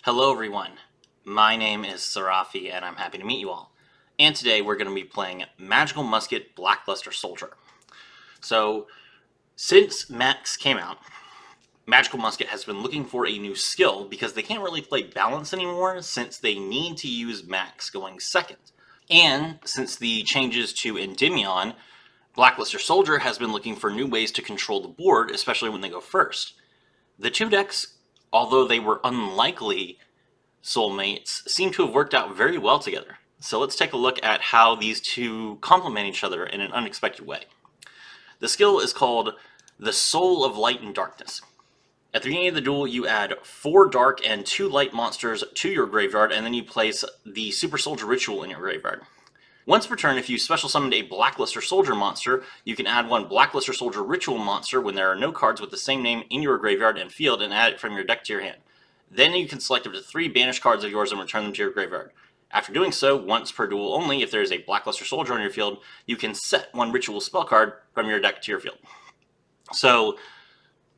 Hello everyone, my name is Sarafi and I'm happy to meet you all. And today we're going to be playing Magical Musket Blackluster Soldier. So, since Max came out, Magical Musket has been looking for a new skill because they can't really play balance anymore since they need to use Max going second. And since the changes to Endymion, Blackluster Soldier has been looking for new ways to control the board, especially when they go first. The two decks, although they were unlikely soulmates, seem to have worked out very well together. So let's take a look at how these two complement each other in an unexpected way. The skill is called the Soul of Light and Darkness. At the beginning of the duel, you add 4 dark and 2 light monsters to your graveyard, and then you place the Super Soldier Ritual in your graveyard. Once per turn, if you special summoned a Blackluster Soldier monster, you can add 1 Blackluster Soldier Ritual monster when there are no cards with the same name in your graveyard and field and add it from your deck to your hand. Then you can select up to 3 banished cards of yours and return them to your graveyard. After doing so, once per duel only, if there is a Blackluster Soldier on your field, you can set 1 Ritual spell card from your deck to your field. So,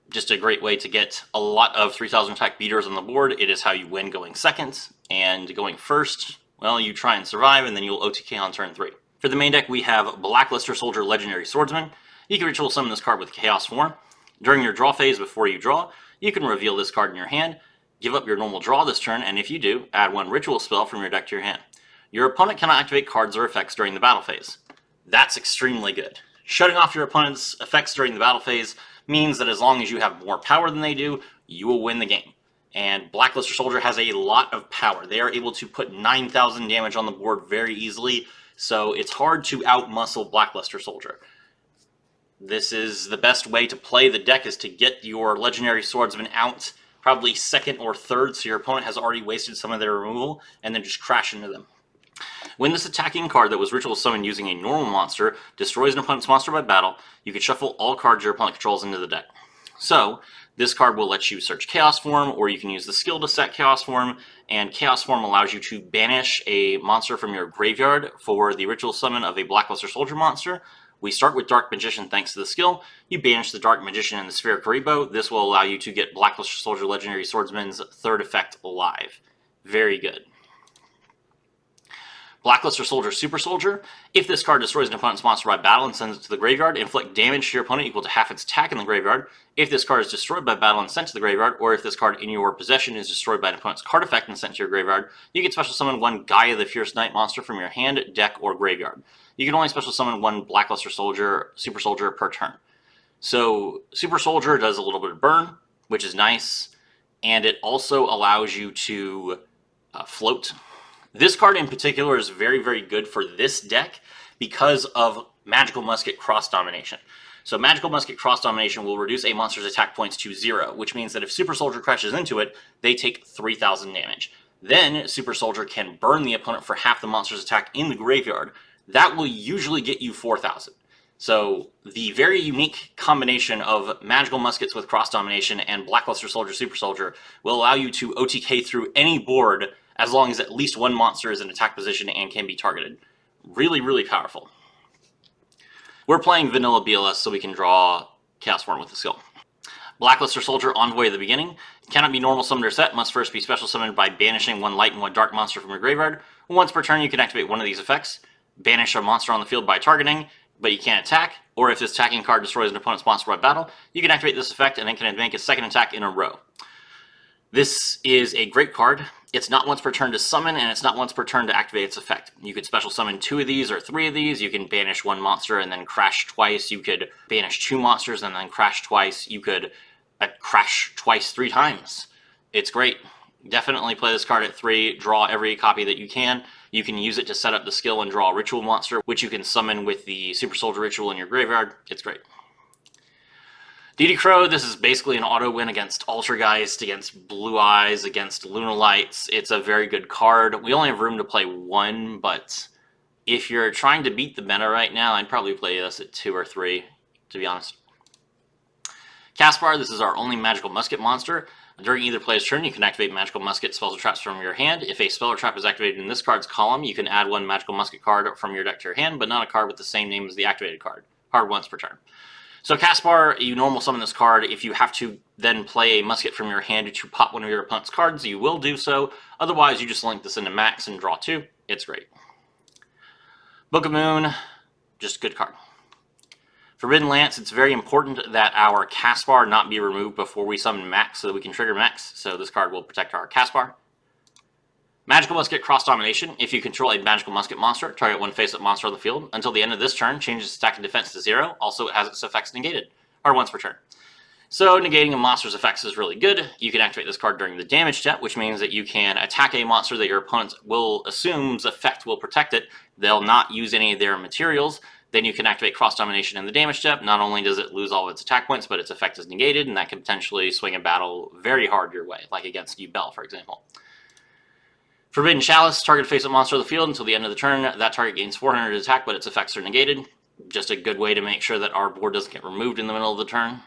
just a great way to get a lot of 3,000 attack beaters on the board. It is how you win going second, and going first, well, you try and survive, and then you'll OTK on turn 3. For the main deck, we have Blackluster Soldier Legendary Swordsman. You can Ritual summon this card with Chaos form. During your draw phase, before you draw, you can reveal this card in your hand, give up your normal draw this turn, and if you do, add 1 Ritual spell from your deck to your hand. Your opponent cannot activate cards or effects during the battle phase. That's extremely good. Shutting off your opponent's effects during the battle phase means that as long as you have more power than they do, you will win the game. And Blackluster Soldier has a lot of power. They are able to put 9,000 damage on the board very easily, so it's hard to outmuscle Blackluster Soldier. This is the best way to play the deck, is to get your Legendary Swordsman out probably second or third, so your opponent has already wasted some of their removal, and then just crash into them. When this attacking card that was ritual summoned using a normal monster destroys an opponent's monster by battle, you can shuffle all cards your opponent controls into the deck. So, this card will let you search Chaos Form, or you can use the skill to set Chaos Form, and Chaos Form allows you to banish a monster from your graveyard for the ritual summon of a Blackluster Soldier monster. We start with Dark Magician thanks to the skill. You banish the Dark Magician and the Sphere of Karibo. This will allow you to get Blackluster Soldier Legendary Swordsman's 3rd effect alive. Very good. Blackluster Soldier Super Soldier. If this card destroys an opponent's monster by battle and sends it to the graveyard, inflict damage to your opponent equal to half its attack in the graveyard. If this card is destroyed by battle and sent to the graveyard, or if this card in your possession is destroyed by an opponent's card effect and sent to your graveyard, you can special summon 1 Gaia the Fierce Knight monster from your hand, deck, or graveyard. You can only special summon 1 Blackluster Soldier, Super Soldier per turn. So, Super Soldier does a little bit of burn, which is nice, and it also allows you to float. This card in particular is very, very good for this deck because of Magical Musket Cross-Domination. So Magical Musket Cross-Domination will reduce a monster's attack points to 0, which means that if Super Soldier crashes into it, they take 3,000 damage. Then Super Soldier can burn the opponent for half the monster's attack in the graveyard. That will usually get you 4,000. So the very unique combination of Magical Muskets with Cross-Domination and Blackluster Soldier Super Soldier will allow you to OTK through any board as long as at least 1 monster is in attack position and can be targeted. Really, really powerful. We're playing vanilla BLS, so we can draw Chaos Form with the skill. Blackluster Soldier Envoy at the beginning. Cannot be normal summoned or set, must first be special summoned by banishing 1 light and 1 dark monster from your graveyard. Once per turn, you can activate one of these effects. Banish a monster on the field by targeting, but you can't attack. Or if this attacking card destroys an opponent's monster by battle, you can activate this effect and it can make a 2nd attack in a row. This is a great card. It's not once per turn to summon, and it's not once per turn to activate its effect. You could special summon 2 of these or 3 of these. You can banish 1 monster and then crash twice. You could banish 2 monsters and then crash twice. You could crash twice 3 times. It's great. Definitely play this card at 3. Draw every copy that you can. You can use it to set up the skill and draw a ritual monster, which you can summon with the Super Soldier Ritual in your graveyard. It's great. DD Crow, this is basically an auto win against Altergeist, against Blue Eyes, against Lunalights. It's a very good card. We only have room to play 1, but if you're trying to beat the meta right now, I'd probably play this at 2 or 3, to be honest. Caspar, this is our only Magical Musket monster. During either player's turn, you can activate Magical Musket spells or traps from your hand. If a spell or trap is activated in this card's column, you can add 1 Magical Musket card from your deck to your hand, but not a card with the same name as the activated card. Card once per turn. So Caspar, you normal summon this card. If you have to then play a musket from your hand to pop one of your opponent's cards, you will do so. Otherwise, you just link this into max and draw 2. It's great. Book of Moon, just a good card. Forbidden Lance, it's very important that our Caspar not be removed before we summon Max so that we can trigger Max. So this card will protect our Caspar. Magical Musket, Cross-Domination. If you control a Magical Musket monster, target one face-up monster on the field. Until the end of this turn, changes its attack and defense to 0. Also, it has its effects negated, or once per turn. So negating a monster's effects is really good. You can activate this card during the damage step, which means that you can attack a monster that your opponent will assume's effect will protect it. They'll not use any of their materials. Then you can activate Cross-Domination in the damage step. Not only does it lose all of its attack points, but its effect is negated, and that can potentially swing a battle very hard your way, like against Yubel, for example. Forbidden Chalice, target face-up monster of the field until the end of the turn. That target gains 400 attack, but its effects are negated. Just a good way to make sure that our board doesn't get removed in the middle of the turn.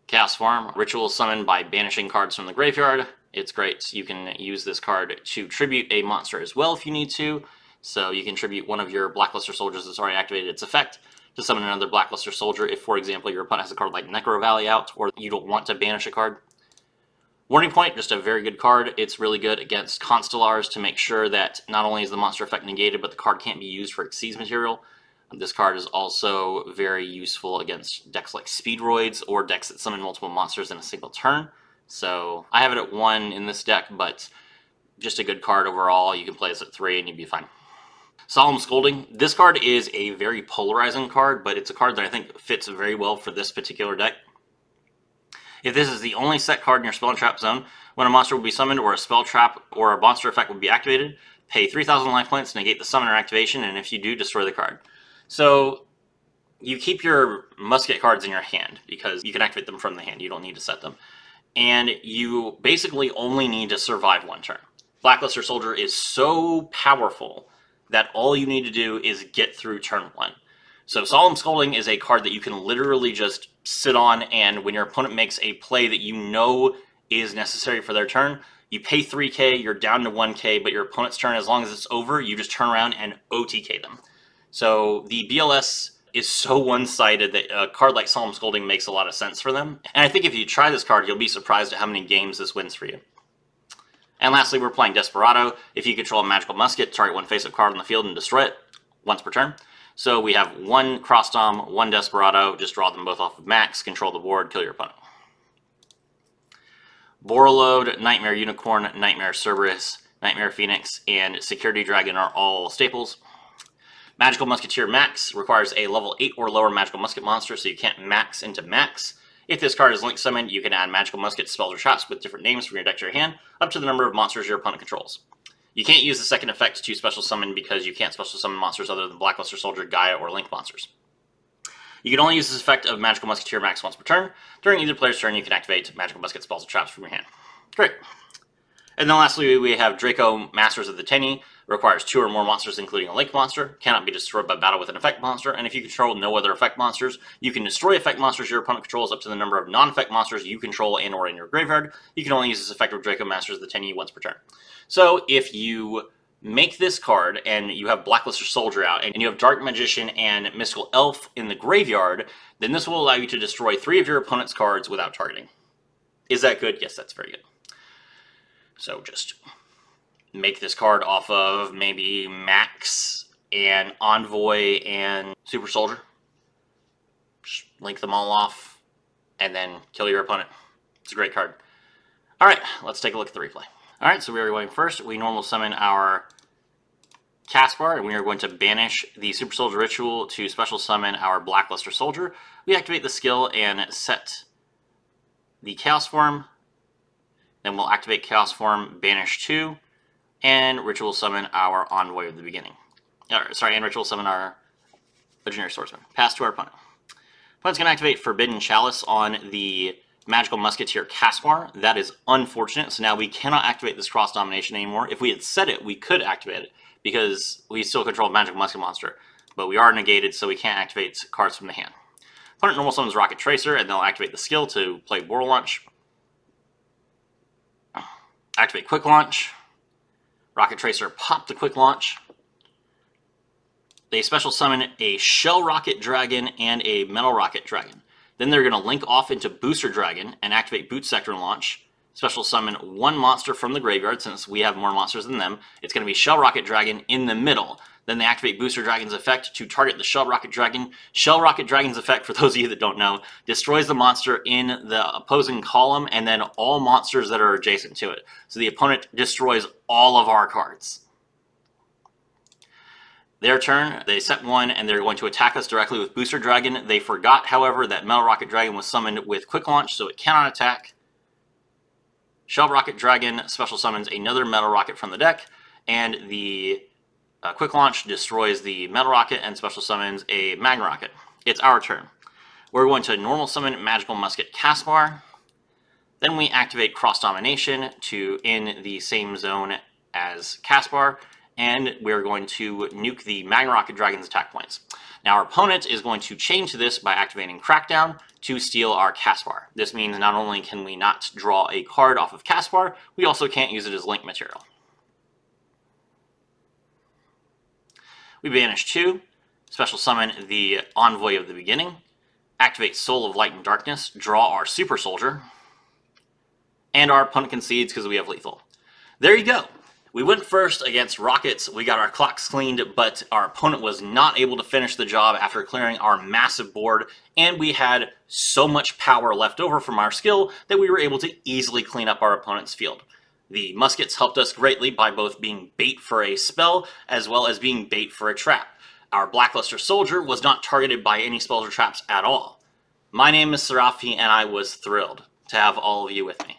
Chaos Form, ritual summon by banishing cards from the graveyard. It's great. You can use this card to tribute a monster as well if you need to. So you can tribute one of your Blackluster soldiers that's already activated its effect to summon another Blackluster soldier if, for example, your opponent has a card like Necro Valley out or you don't want to banish a card. Warning Point, just a very good card. It's really good against Constellars to make sure that not only is the monster effect negated, but the card can't be used for Xyz material. This card is also very useful against decks like Speedroids or decks that summon multiple monsters in a single turn. So I have it at 1 in this deck, but just a good card overall. You can play this at 3 and you'd be fine. Solemn Scolding. This card is a very polarizing card, but it's a card that I think fits very well for this particular deck. If this is the only set card in your spell and trap zone, when a monster will be summoned or a spell trap or a monster effect will be activated, pay 3,000 life points to negate the summoner activation, and if you do, destroy the card. So you keep your musket cards in your hand because you can activate them from the hand. You don't need to set them. And you basically only need to survive 1 turn. Blackluster Soldier is so powerful that all you need to do is get through turn 1. So Solemn Scolding is a card that you can literally just sit on, and when your opponent makes a play that you know is necessary for their turn, you pay 3k, you're down to 1k, but your opponent's turn, as long as it's over, you just turn around and OTK them. So the BLS is so one-sided that a card like Solemn Scolding makes a lot of sense for them. And I think if you try this card, you'll be surprised at how many games this wins for you. And lastly, we're playing Desperado. If you control a Magical Musket, target one face-up card on the field and destroy it once per turn. So we have 1 Cross-Dom, 1 Desperado, just draw them both off of max, control the board, kill your opponent. Borreload, Nightmare Unicorn, Nightmare Cerberus, Nightmare Phoenix, and Security Dragon are all staples. Magical Musketeer Max requires a level 8 or lower Magical Musket monster, so you can't max into max. If this card is link summoned, you can add Magical Musket spells or traps with different names from your deck to your hand, up to the number of monsters your opponent controls. You can't use the second effect to special summon because you can't special summon monsters other than Blackluster Soldier, Gaia, or Link monsters. You can only use this effect of Magical Musketeer Max once per turn. During either player's turn, you can activate Magical Musket spells or traps from your hand. Great. And then lastly, we have Draco Masters of the Tenny. Requires 2 or more monsters, including a Link monster. Cannot be destroyed by battle with an effect monster. And if you control no other effect monsters, you can destroy effect monsters your opponent controls up to the number of non-effect monsters you control and or in your graveyard. You can only use this effect of Draco Masters of the Tenny once per turn. So if you make this card and you have Blackluster Soldier out and you have Dark Magician and Mystical Elf in the graveyard, then this will allow you to destroy 3 of your opponent's cards without targeting. Is that good? Yes, that's very good. So just make this card off of maybe Max and Envoy and Super Soldier. Just link them all off and then kill your opponent. It's a great card. Alright, let's take a look at the replay. Alright, so we are going first. We normal summon our Caspar, and we are going to banish the Super Soldier Ritual to special summon our Blackluster Soldier. We activate the skill and set the Chaos Form. Then we'll activate Chaos Form, banish 2, and Ritual Summon our Envoy of the beginning. And Ritual Summon our Legendary Swordsman. Pass to our opponent. Opponent's going to activate Forbidden Chalice on the Magical Musketeer Caspar. That is unfortunate, so now we cannot activate this Cross-Domination anymore. If we had set it, we could activate it, because we still control Magical Musket Monster, but we are negated, so we can't activate cards from the hand. Opponent normal summons Rocket Tracer, and they'll activate the skill to play Boar Launch. Activate Quick Launch. Rocket Tracer, pop the Quick Launch. They special summon a Shell Rocket Dragon and a Metal Rocket Dragon. Then they're going to link off into Booster Dragon and activate Boot Sector and launch. Special summon one monster from the graveyard, since we have more monsters than them. It's going to be Shell Rocket Dragon in the middle. Then they activate Booster Dragon's effect to target the Shell Rocket Dragon. Shell Rocket Dragon's effect, for those of you that don't know, destroys the monster in the opposing column and then all monsters that are adjacent to it. So the opponent destroys all of our cards. Their turn, they set one, and they're going to attack us directly with Booster Dragon. They forgot, however, that Metal Rocket Dragon was summoned with Quick Launch, so it cannot attack. Shell Rocket Dragon special summons another Metal Rocket from the deck, and the Quick Launch destroys the Metal Rocket and special summons a Mag Rocket. It's our turn. We're going to normal summon Magical Musket Caspar. Then we activate Cross-Domination to in the same zone as Caspar, and we're going to nuke the Mag Rocket Dragon's attack points. Now our opponent is going to chain to this by activating Crackdown to steal our Caspar. This means not only can we not draw a card off of Caspar, we also can't use it as link material. We banish 2, special summon the Envoy of the Beginning, activate Soul of Light and Darkness, draw our Super Soldier, and our opponent concedes because we have lethal. There you go. We went first against Rockets, we got our clocks cleaned, but our opponent was not able to finish the job after clearing our massive board, and we had so much power left over from our skill that we were able to easily clean up our opponent's field. The Muskets helped us greatly by both being bait for a spell, as well as being bait for a trap. Our Blackluster Soldier was not targeted by any spells or traps at all. My name is Serafi, and I was thrilled to have all of you with me.